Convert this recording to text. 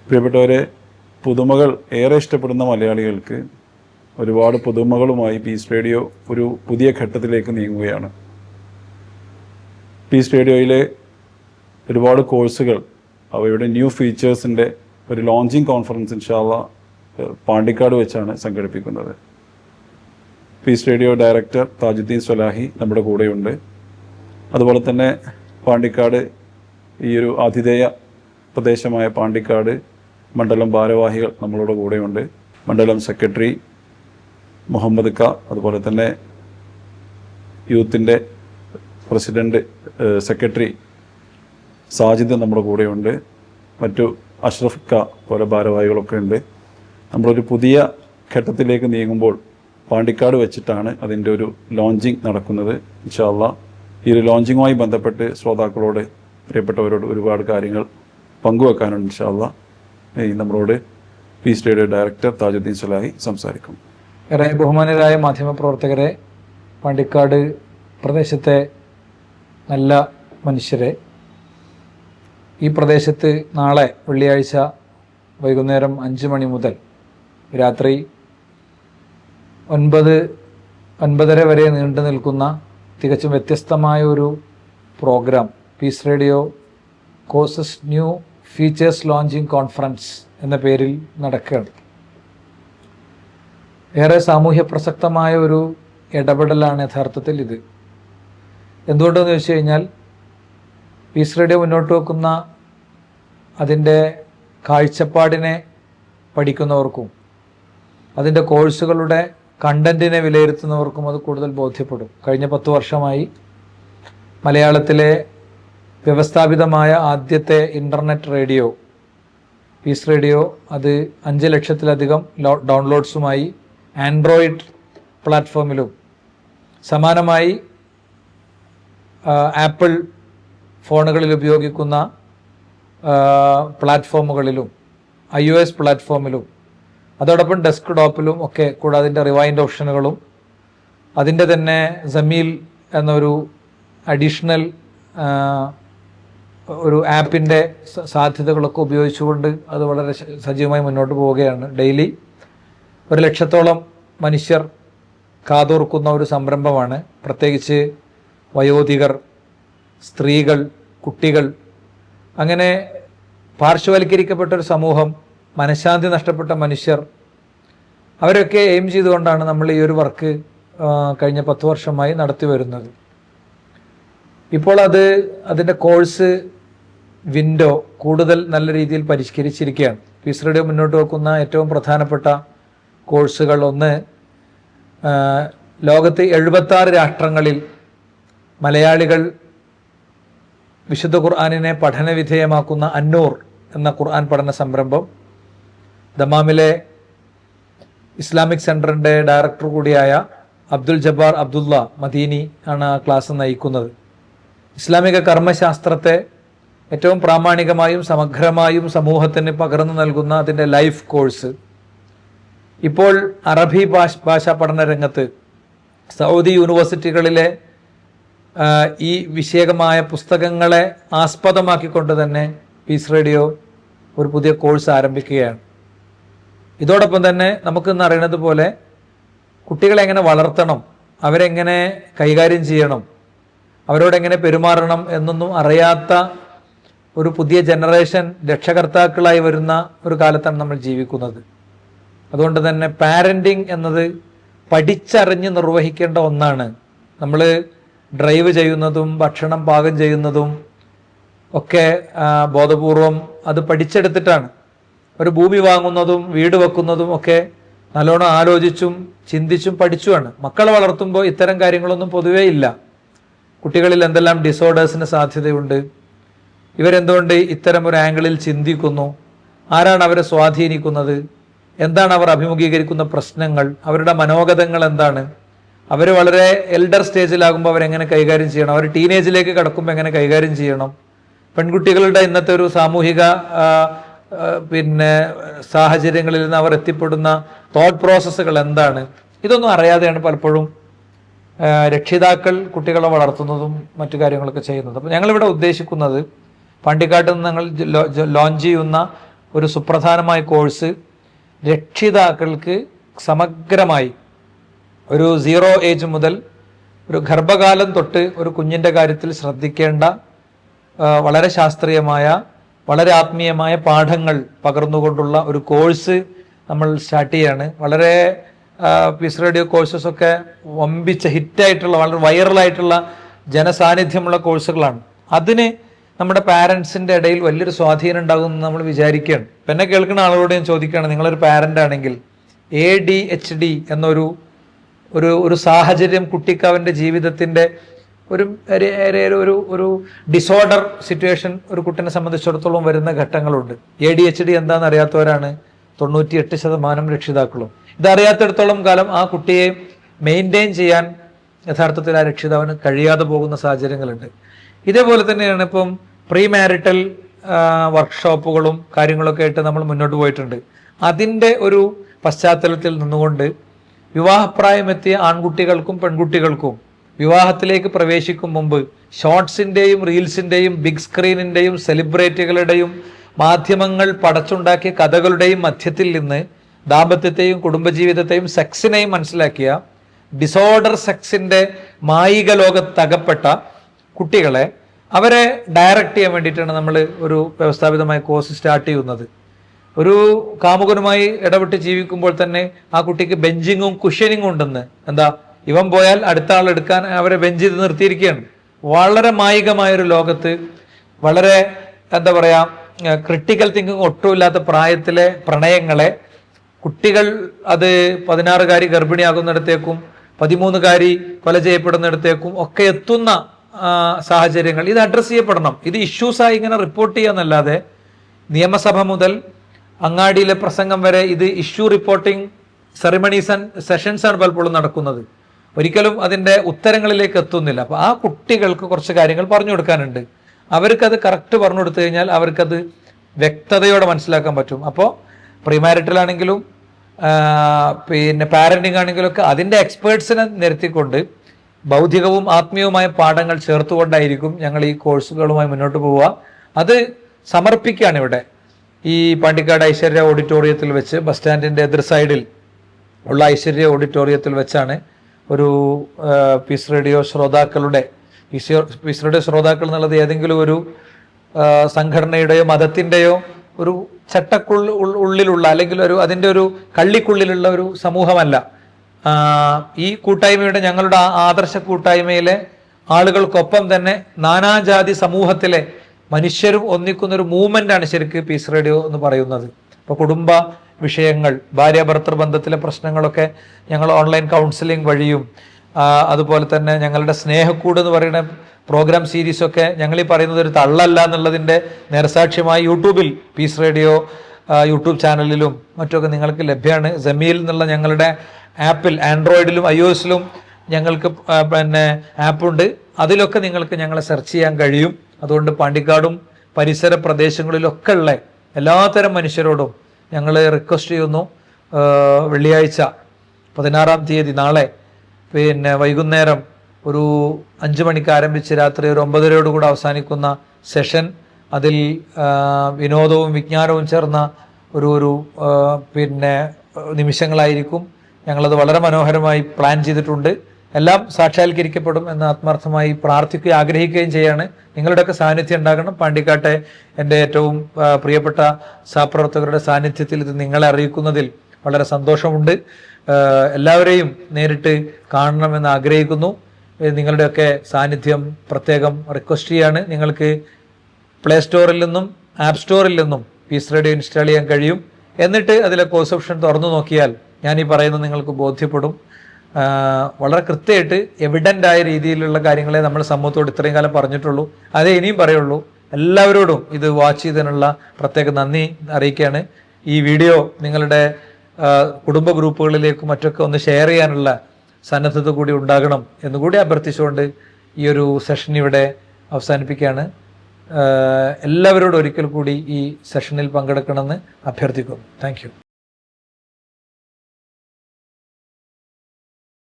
പ്രിയപ്പെട്ടവരെ, പുതുമകൾ ഏറെ ഇഷ്ടപ്പെടുന്ന മലയാളികൾക്ക് ഒരുപാട് പുതുമകളുമായി പീസ് റേഡിയോ ഒരു പുതിയ ഘട്ടത്തിലേക്ക് നീങ്ങുകയാണ്. പീസ് റേഡിയോയിലെ ഒരുപാട് കോഴ്സുകൾ, അവയുടെ ന്യൂ ഫീച്ചേഴ്സിൻ്റെ ഒരു ലോഞ്ചിങ് കോൺഫറൻസ് ഇൻഷാ അല്ലാഹ് പാണ്ടിക്കാട് വെച്ചാണ് സംഘടിപ്പിക്കുന്നത്. പീസ് റേഡിയോ ഡയറക്ടർ താജുദ്ദീൻ സ്വലാഹി നമ്മുടെ കൂടെയുണ്ട്. അതുപോലെ തന്നെ പാണ്ടിക്കാട്, ഈ ഒരു ആതിഥേയ പ്രദേശമായ പാണ്ടിക്കാട് മണ്ഡലം ഭാരവാഹികൾ നമ്മളോട് കൂടെയുണ്ട്. മണ്ഡലം സെക്രട്ടറി മുഹമ്മദ് ക, അതുപോലെ തന്നെ യൂത്തിൻ്റെ പ്രസിഡൻറ്റ് സെക്രട്ടറി സാജിദ് നമ്മുടെ കൂടെയുണ്ട്. മറ്റു അഷ്റഫ് ക പോലെ ഭാരവാഹികളൊക്കെ ഉണ്ട്. നമ്മളൊരു പുതിയ ഘട്ടത്തിലേക്ക് നീങ്ങുമ്പോൾ പാണ്ടിക്കാട് വെച്ചിട്ടാണ് അതിൻ്റെ ഒരു ലോഞ്ചിങ് നടക്കുന്നത്. ഇൻഷാ അല്ലാഹ് ഈ ഒരു ലോഞ്ചിങ്ങുമായി ബന്ധപ്പെട്ട് ശ്രോതാക്കളോട്, പ്രിയപ്പെട്ടവരോട് ഒരുപാട് കാര്യങ്ങൾ പങ്കുവെക്കാനുണ്ട്. ഇൻഷാ അല്ലാഹ് നമ്മളോട് പീസ് റേഡിയോ ഡയറക്ടർ താജുദ്ദീൻ സ്വലാഹി സംസാരിക്കും. ഏറെ ബഹുമാനരായ മാധ്യമപ്രവർത്തകരെ, പാണ്ടിക്കാട് പ്രദേശത്തെ നല്ല മനുഷ്യരെ, ഈ പ്രദേശത്ത് നാളെ വെള്ളിയാഴ്ച വൈകുന്നേരം 5 മണി മുതൽ രാത്രി 9-9:30 വരെ നീണ്ടു നിൽക്കുന്ന തികച്ചും വ്യത്യസ്തമായ ഒരു program peace radio courses new features launching conference എന്ന പേരിൽ നടക്കുകയാണ്. ഏറെ സാമൂഹ്യ പ്രസക്തമായ ഒരു ഇടപെടലാണ് യഥാർത്ഥത്തിൽ ഇത്. എന്തുകൊണ്ടെന്ന് ചോദിച്ചു കഴിഞ്ഞാൽ, പീസ് റേഡിയോ മുന്നോട്ട് വെക്കുന്ന അതിൻ്റെ കാഴ്ചപ്പാടിനെ പഠിക്കുന്നവർക്കും അതിൻ്റെ കോഴ്സുകളുടെ കണ്ടൻറ്റിനെ വിലയിരുത്തുന്നവർക്കും അത് കൂടുതൽ ബോധ്യപ്പെടും. കഴിഞ്ഞ 10 വർഷമായി മലയാളത്തിലെ വ്യവസ്ഥാപിതമായ ആദ്യത്തെ ഇൻ്റർനെറ്റ് റേഡിയോ പീസ് റേഡിയോ, അത് 5 ലക്ഷത്തിലധികം ഡൗൺലോഡ്സുമായി ആൻഡ്രോയിഡ് പ്ലാറ്റ്ഫോമിലും സമാനമായി ആപ്പിൾ ഫോണുകളിൽ ഉപയോഗിക്കുന്ന പ്ലാറ്റ്ഫോമുകളിലും iOS പ്ലാറ്റ്ഫോമിലും അതോടൊപ്പം ഡെസ്ക്ടോപ്പിലും ഒക്കെ, കൂടാതെ അതിൻ്റെ റിവൈൻഡ് ഓപ്ഷനുകളും അതിൻ്റെ തന്നെ സമീൽ എന്നൊരു അഡീഷണൽ ഒരു ആപ്പിൻ്റെ സാധ്യതകളൊക്കെ ഉപയോഗിച്ചുകൊണ്ട് അത് വളരെ സജീവമായി മുന്നോട്ട് പോവുകയാണ്. ഡെയിലി 1 ലക്ഷത്തോളം മനുഷ്യർ കാതോർക്കുന്ന ഒരു സംരംഭമാണ്. പ്രത്യേകിച്ച് വയോധികർ, സ്ത്രീകൾ, കുട്ടികൾ, അങ്ങനെ പാർശ്വവൽക്കരിക്കപ്പെട്ട ഒരു സമൂഹം, മനഃശാന്തി നഷ്ടപ്പെട്ട മനുഷ്യർ, അവരൊക്കെ എയിം ചെയ്തുകൊണ്ടാണ് നമ്മൾ ഈ ഒരു വർക്ക് കഴിഞ്ഞ 10 വർഷമായി നടത്തി വരുന്നത്. ഇപ്പോൾ അതിൻ്റെ കോഴ്സ് വിൻഡോ കൂടുതൽ നല്ല രീതിയിൽ പരിഷ്കരിച്ചിരിക്കുകയാണ്. പീസ് റേഡിയോ മുന്നോട്ട് വെക്കുന്ന ഏറ്റവും പ്രധാനപ്പെട്ട കോഴ്സുകൾ, ഒന്ന്, ലോകത്ത് 76 രാഷ്ട്രങ്ങളിൽ മലയാളികൾ വിശുദ്ധ ഖുർആനിനെ പഠനവിധേയമാക്കുന്ന അന്നൂർ എന്ന ഖുർആൻ പഠന സംരംഭം. ദമാമിലെ ഇസ്ലാമിക് സെൻറ്ററിൻ്റെ ഡയറക്ടർ കൂടിയായ അബ്ദുൽ ജബ്ബാർ അബ്ദുള്ള മദീനി ആണ് ആ ക്ലാസ് നയിക്കുന്നത്. ഇസ്ലാമിക കർമ്മശാസ്ത്രത്തെ ഏറ്റവും പ്രാമാണികമായും സമഗ്രമായും സമൂഹത്തിന് പകർന്നു നൽകുന്ന അതിൻ്റെ ലൈഫ് കോഴ്സ്. ഇപ്പോൾ അറബി ഭാഷാ പഠന രംഗത്ത് സൗദി യൂണിവേഴ്സിറ്റികളിലെ ഈ വിഷയകമായ പുസ്തകങ്ങളെ ആസ്പദമാക്കിക്കൊണ്ട് തന്നെ പീസ് റേഡിയോ ഒരു പുതിയ കോഴ്സ് ആരംഭിക്കുകയാണ്. ഇതോടൊപ്പം തന്നെ നമുക്കിന്ന് അറിയുന്നത് പോലെ കുട്ടികളെ എങ്ങനെ വളർത്തണം, അവരെങ്ങനെ കൈകാര്യം ചെയ്യണം, അവരോടെങ്ങനെ പെരുമാറണം എന്നൊന്നും അറിയാത്ത ഒരു പുതിയ ജനറേഷൻ രക്ഷകർത്താക്കളായി വരുന്ന ഒരു കാലത്താണ് നമ്മൾ ജീവിക്കുന്നത്. അതുകൊണ്ട് തന്നെ പാരൻറ്റിങ് എന്നത് പഠിച്ചറിഞ്ഞ് നിർവഹിക്കേണ്ട ഒന്നാണ്. നമ്മൾ ഡ്രൈവ് ചെയ്യുന്നതും ഭക്ഷണം പാകം ചെയ്യുന്നതും ഒക്കെ ബോധപൂർവം അത് പഠിച്ചെടുത്തിട്ടാണ്. ഒരു ഭൂമി വാങ്ങുന്നതും വീട് വെക്കുന്നതും ഒക്കെ നല്ലോണം ആലോചിച്ചും ചിന്തിച്ചും പഠിച്ചുമാണ്. മക്കളെ വളർത്തുമ്പോൾ ഇത്തരം കാര്യങ്ങളൊന്നും പൊതുവേ ഇല്ല. കുട്ടികളിൽ എന്തെല്ലാം ഡിസോർഡേഴ്സിന് സാധ്യതയുണ്ട്, ഇവരെന്തുകൊണ്ട് ഇത്തരം ഒരു ആംഗിളിൽ ചിന്തിക്കുന്നു, ആരാണ് അവരെ സ്വാധീനിക്കുന്നത്, എന്താണ് അവർ അഭിമുഖീകരിക്കുന്ന പ്രശ്നങ്ങൾ, അവരുടെ മനോഗതങ്ങൾ എന്താണ്, അവർ വളരെ എൽഡർ സ്റ്റേജിലാകുമ്പോൾ അവരെങ്ങനെ കൈകാര്യം ചെയ്യണം, അവർ ടീനേജിലേക്ക് കടക്കുമ്പോൾ എങ്ങനെ കൈകാര്യം ചെയ്യണം, പെൺകുട്ടികളുടെ ഇന്നത്തെ ഒരു സാമൂഹിക സാഹചര്യങ്ങളിൽ നിന്ന് അവർ എത്തിപ്പെടുന്ന തോട്ട് പ്രോസസ്സുകൾ എന്താണ്, ഇതൊന്നും അറിയാതെയാണ് പലപ്പോഴും രക്ഷിതാക്കൾ കുട്ടികളെ വളർത്തുന്നതും മറ്റു കാര്യങ്ങളൊക്കെ ചെയ്യുന്നത്. അപ്പോൾ ഞങ്ങളിവിടെ ഉദ്ദേശിക്കുന്നത് പാണ്ടിക്കാട്ട് നിന്ന് ഞങ്ങൾ ലോഞ്ച് ചെയ്യുന്ന ഒരു സുപ്രധാനമായ കോഴ്സ് രക്ഷിതാക്കൾക്ക് സമഗ്രമായി ഒരു 0 ഏജ് മുതൽ ഒരു ഗർഭകാലം തൊട്ട് ഒരു കുഞ്ഞിൻ്റെ കാര്യത്തിൽ ശ്രദ്ധിക്കേണ്ട വളരെ ശാസ്ത്രീയമായ വളരെ ആത്മീയമായ പാഠങ്ങൾ പകർന്നുകൊണ്ടുള്ള ഒരു കോഴ്സ് നമ്മൾ സ്റ്റാർട്ട് ചെയ്യാണ്. വളരെ പീസ് റേഡിയോ കോഴ്സസ് ഒക്കെ വമ്പിച്ച ഹിറ്റായിട്ടുള്ള വളരെ വൈറലായിട്ടുള്ള ജനസാന്നിധ്യമുള്ള കോഴ്സുകളാണ്. അതിന് നമ്മുടെ പാരൻസിൻ്റെ ഇടയിൽ വലിയൊരു സ്വാധീനം ഉണ്ടാകുമെന്ന് നമ്മൾ വിചാരിക്കുകയാണ്. ഇപ്പം എന്നെ കേൾക്കുന്ന ആളുകളോട് ഞാൻ ചോദിക്കുകയാണ്, നിങ്ങളൊരു പാരൻ്റ് ആണെങ്കിൽ ADHD എന്നൊരു ഒരു സാഹചര്യം കുട്ടിക്ക് അവൻ്റെ ജീവിതത്തിൻ്റെ ഒരു ഒരു ഡിസോർഡർ സിറ്റുവേഷൻ ഒരു കുട്ടിനെ സംബന്ധിച്ചിടത്തോളം വരുന്ന ഘട്ടങ്ങളുണ്ട്. ADHD എന്താണെന്ന് അറിയാത്തവരാണ് 98% രക്ഷിതാക്കളും. ഇതറിയാത്തിടത്തോളം കാലം ആ കുട്ടിയെ മെയിൻറ്റെയിൻ ചെയ്യാൻ യഥാർത്ഥത്തിൽ ആ രക്ഷിതാവിന് കഴിയാതെ പോകുന്ന സാഹചര്യങ്ങളുണ്ട്. ഇതേപോലെ തന്നെയാണ് ഇപ്പം പ്രീ മാരിറ്റൽ വർക്ക്ഷോപ്പുകളും കാര്യങ്ങളൊക്കെ ആയിട്ട് നമ്മൾ മുന്നോട്ട് പോയിട്ടുണ്ട്. അതിൻ്റെ ഒരു പശ്ചാത്തലത്തിൽ നിന്നുകൊണ്ട് വിവാഹപ്രായമെത്തിയ ആൺകുട്ടികൾക്കും പെൺകുട്ടികൾക്കും വിവാഹത്തിലേക്ക് പ്രവേശിക്കും മുമ്പ് ഷോർട്സിൻ്റെയും റീൽസിൻ്റെയും ബിഗ് സ്ക്രീനിൻ്റെയും സെലിബ്രിറ്റികളുടെയും മാധ്യമങ്ങൾ പടച്ചുണ്ടാക്കിയ കഥകളുടെയും മധ്യത്തിൽ നിന്ന് ദാമ്പത്യത്തെയും കുടുംബജീവിതത്തെയും സെക്സിനെയും മനസ്സിലാക്കിയ ഡിസോർഡർ സെക്സിൻ്റെ മായിക ലോകത്തകപ്പെട്ട കുട്ടികളെ അവരെ ഡയറക്റ്റ് ചെയ്യാൻ വേണ്ടിയിട്ടാണ് നമ്മൾ ഒരു വ്യവസ്ഥാപിതമായ കോഴ്സ് സ്റ്റാർട്ട് ചെയ്യുന്നത്. ഒരു കാമുകനുമായി ഇടപെട്ട് ജീവിക്കുമ്പോൾ തന്നെ ആ കുട്ടിക്ക് ബെഞ്ചിങ്ങും കുഷ്യനിങ്ങും ഉണ്ടെന്ന്. എന്താ, ഇവൻ പോയാൽ അടുത്ത ആൾ എടുക്കാൻ അവരെ ബെഞ്ച് ചെയ്ത് നിർത്തിയിരിക്കുകയാണ്. വളരെ മായികമായൊരു ലോകത്ത് വളരെ എന്താ പറയുക ക്രിട്ടിക്കൽ തിങ്കിങ് ഒട്ടുമില്ലാത്ത പ്രായത്തിലെ പ്രണയങ്ങളെ കുട്ടികൾ അത് 16-കാരി ഗർഭിണിയാകുന്നിടത്തേക്കും 13-കാരി കൊല ചെയ്യപ്പെടുന്നിടത്തേക്കും ഒക്കെ എത്തുന്ന സാഹചര്യങ്ങൾ ഇത് അഡ്രസ്സ് ചെയ്യപ്പെടണം. ഇത് ഇഷ്യൂസായി ഇങ്ങനെ റിപ്പോർട്ട് ചെയ്യാന്നല്ലാതെ നിയമസഭ മുതൽ അങ്ങാടിയിലെ പ്രസംഗം വരെ ഇത് issue reporting ceremonies and sessions ആണ് പലപ്പോഴും നടക്കുന്നത്. ഒരിക്കലും അതിൻ്റെ ഉത്തരങ്ങളിലേക്ക് എത്തുന്നില്ല. അപ്പോൾ ആ കുട്ടികൾക്ക് കുറച്ച് കാര്യങ്ങൾ പറഞ്ഞു കൊടുക്കാനുണ്ട്. അവർക്കത് കറക്റ്റ് പറഞ്ഞു കൊടുത്തു കഴിഞ്ഞാൽ അവർക്കത് വ്യക്തതയോടെ മനസ്സിലാക്കാൻ പറ്റും. അപ്പോൾ പ്രീമാരിറ്റൽ ആണെങ്കിലും പിന്നെ പാരന്റിങ് ആണെങ്കിലും ഒക്കെ അതിൻ്റെ എക്സ്പേർട്സിനെ നിരത്തിക്കൊണ്ട് ബൗദ്ധികവും ആത്മീയവുമായ പാഠങ്ങൾ ചേർത്തുകൊണ്ടായിരിക്കും ഞങ്ങൾ ഈ കോഴ്സുകളുമായി മുന്നോട്ട് പോവുക. അത് സമർപ്പിക്കുകയാണ് ഇവിടെ ഈ പാണ്ടിക്കാട് ഐശ്വര്യ ഓഡിറ്റോറിയത്തിൽ വെച്ച്, ബസ് സ്റ്റാൻഡിൻ്റെ എതിർ സൈഡിൽ ഉള്ള ഐശ്വര്യ ഓഡിറ്റോറിയത്തിൽ വെച്ചാണ് ഒരു പീസ് റേഡിയോ ശ്രോതാക്കളുടെ പീസ് റേഡിയോ ശ്രോതാക്കൾ എന്നുള്ളത് ഏതെങ്കിലും ഒരു സംഘടനയുടെയോ മതത്തിൻ്റെയോ ഒരു ഉള്ളിലുള്ള അല്ലെങ്കിൽ അതിൻ്റെ ഒരു കള്ളിക്കുള്ളിലുള്ള ഒരു സമൂഹമല്ല. ഈ കൂട്ടായ്മയുടെ ഞങ്ങളുടെ ആദർശ കൂട്ടായ്മയിലെ ആളുകൾക്കൊപ്പം തന്നെ നാനാജാതി സമൂഹത്തിലെ മനുഷ്യരും ഒന്നിക്കുന്ന ഒരു മൂവ്മെൻ്റാണ് ശരിക്കും പീസ് റേഡിയോ എന്ന് പറയുന്നത്. ഇപ്പോൾ കുടുംബ വിഷയങ്ങൾ, ഭാര്യ-ഭർത്തൃ ബന്ധത്തിലെ പ്രശ്നങ്ങളൊക്കെ ഞങ്ങൾ ഓൺലൈൻ കൗൺസിലിംഗ് വഴിയും അതുപോലെ തന്നെ ഞങ്ങളുടെ സ്നേഹക്കൂട് എന്ന് പറയുന്ന പ്രോഗ്രാം സീരീസൊക്കെ ഞങ്ങൾ ഈ പറയുന്നത് ഒരു തള്ളല്ല എന്നുള്ളതിൻ്റെ നേർസാക്ഷ്യമായി യൂട്യൂബിൽ പീസ് റേഡിയോ യൂട്യൂബ് ചാനലിലും മറ്റൊക്കെ നിങ്ങൾക്ക് ലഭ്യമാണ്. ജമീൽ എന്നുള്ള ഞങ്ങളുടെ ആപ്പിൽ ആൻഡ്രോയിഡിലും iOS-ലും ഞങ്ങൾക്ക് പിന്നെ ആപ്പുണ്ട്. അതിലൊക്കെ നിങ്ങൾക്ക് ഞങ്ങളെ സെർച്ച് ചെയ്യാൻ കഴിയും. അതുകൊണ്ട് പാണ്ടിക്കാടും പരിസര പ്രദേശങ്ങളിലൊക്കെ ഉള്ള എല്ലാത്തരം മനുഷ്യരോടും ഞങ്ങൾ റിക്വസ്റ്റ് ചെയ്യുന്നു, വെള്ളിയാഴ്ച 16-ാം തീയതി നാളെ പിന്നെ വൈകുന്നേരം ഒരു 5 മണിക്ക് ആരംഭിച്ച് രാത്രി ഒരു 9:30 കൂടെ അവസാനിക്കുന്ന സെഷൻ, അതിൽ വിനോദവും വിജ്ഞാനവും ചേർന്ന ഒരു പിന്നെ നിമിഷങ്ങളായിരിക്കും. ഞങ്ങളത് വളരെ മനോഹരമായി പ്ലാൻ ചെയ്തിട്ടുണ്ട്. എല്ലാം സാക്ഷാത്കരിക്കപ്പെടും എന്ന് ആത്മാർത്ഥമായി പ്രാർത്ഥിക്കുകയും ആഗ്രഹിക്കുകയും ചെയ്യാണ്. നിങ്ങളുടെയൊക്കെ സാന്നിധ്യം ഉണ്ടാകണം. പാണ്ടിക്കാട്ടെ എൻ്റെ ഏറ്റവും പ്രിയപ്പെട്ട സഹപ്രവർത്തകരുടെ സാന്നിധ്യത്തിൽ ഇത് നിങ്ങളെ അറിയിക്കുന്നതിൽ വളരെ സന്തോഷമുണ്ട്. എല്ലാവരെയും നേരിട്ട് കാണണമെന്ന് ആഗ്രഹിക്കുന്നു. നിങ്ങളുടെയൊക്കെ സാന്നിധ്യം പ്രത്യേകം റിക്വസ്റ്റ് ചെയ്യാണ്. നിങ്ങൾക്ക് പ്ലേ സ്റ്റോറിൽ നിന്നും ആപ്പ് സ്റ്റോറിൽ നിന്നും പീസ് റേഡിയോ ഇൻസ്റ്റാൾ ചെയ്യാൻ കഴിയും. എന്നിട്ട് അതിലെ കോഴ്സ് ഓപ്ഷൻ തുറന്നു നോക്കിയാൽ ഞാൻ ഈ പറയുന്നത് നിങ്ങൾക്ക് ബോധ്യപ്പെടും. വളരെ കൃത്യമായിട്ട് എവിഡൻ്റായ രീതിയിലുള്ള കാര്യങ്ങളെ നമ്മൾ സമൂഹത്തോട് ഇത്രയും കാലം പറഞ്ഞിട്ടുള്ളൂ, അതേ ഇനിയും പറയുള്ളൂ. എല്ലാവരോടും ഇത് വാച്ച് ചെയ്തതിനുള്ള പ്രത്യേക നന്ദി അറിയിക്കുകയാണ്. ഈ വീഡിയോ നിങ്ങളുടെ കുടുംബ ഗ്രൂപ്പുകളിലേക്കും മറ്റൊക്കെ ഒന്ന് ഷെയർ ചെയ്യാനുള്ള സന്നദ്ധത കൂടി ഉണ്ടാകണം എന്നുകൂടി അഭ്യർത്ഥിച്ചുകൊണ്ട് ഈ ഒരു സെഷൻ ഇവിടെ അവസാനിപ്പിക്കുകയാണ്. എല്ലാവരോടും ഒരിക്കൽ കൂടി ഈ സെഷനിൽ പങ്കെടുക്കണമെന്ന് അഭ്യർത്ഥിക്കുന്നു. Thank you.